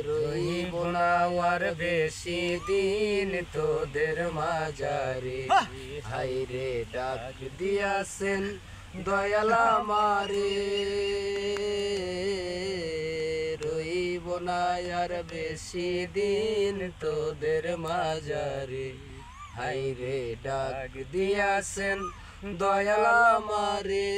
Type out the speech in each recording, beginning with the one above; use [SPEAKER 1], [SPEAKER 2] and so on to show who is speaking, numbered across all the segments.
[SPEAKER 1] রহিব না আর বেশি দিন তোদের মাঝারে হাইরে ডাক দিয়াছেন দয়াল আমারে রহিব না আর বেশি দিন তোদের মাঝারে হাইরে ডাক দিয়াছেন দয়াল আমারে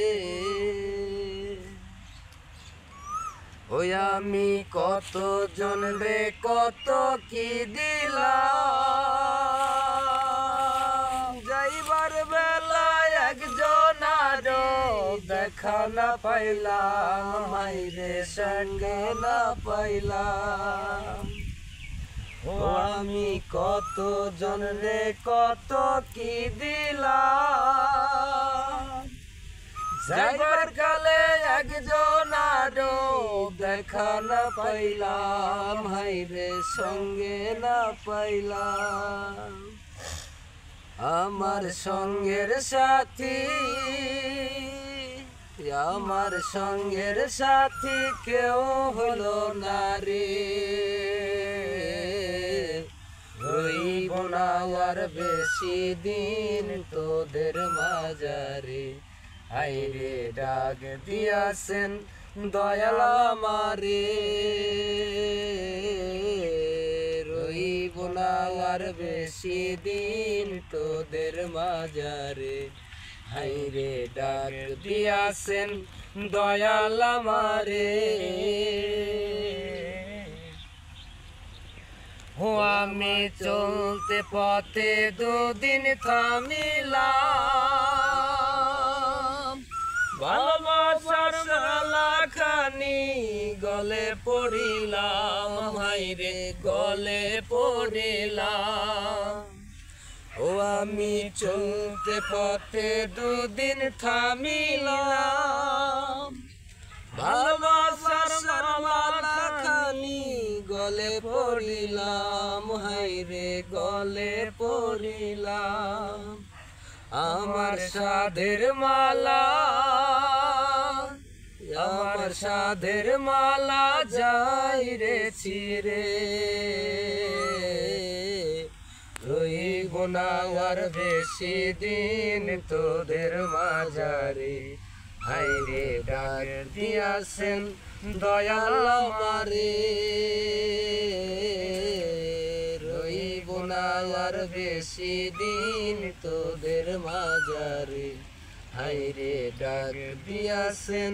[SPEAKER 1] ওই আমি কত জন রে কত কি দিলাম যাইবার বেলায় একজন আরো দেখা না পাইলাম মাইরে সঙ্গে না পাইলাম ও আমি কত জন রে কত কি দিলাম যাইবার কালে একজন আরো দেখা না পাইলাম হাইরে সঙ্গে না পাইলাম আমার সঙ্গের সাথী কেউ হলো না রে রইব না আর বেশি দিন তোদের মাঝারে হাইরে ডাক দিয়াছেন দয়াল আমারে রইব না আর বেশি দিন তোদের মাঝারে হাইরে ডাক দিয়াছেন দয়াল আমারে ও আমি চলতে পথে দুদিন থামিলাম ভালোবাসার মালাখানি গলে পড়িলাম হাইরে গলে পড়িলাম ও আমি চলতে পথে দুদিন থামিলাম ভালোবাসার মালাখানি গলে পড়িলাম হাইরে গলে পড়িলাম আমার সাধের মালা যাই রে ছিরে রইব না আর বেশি দিন তোদের মাঝারে হাইরে ডাক দিয়াছেন দয়াল আমারে রইব না আর বেশি দিন তোদের মাঝারে হাইরে ডাক দিয়াছেন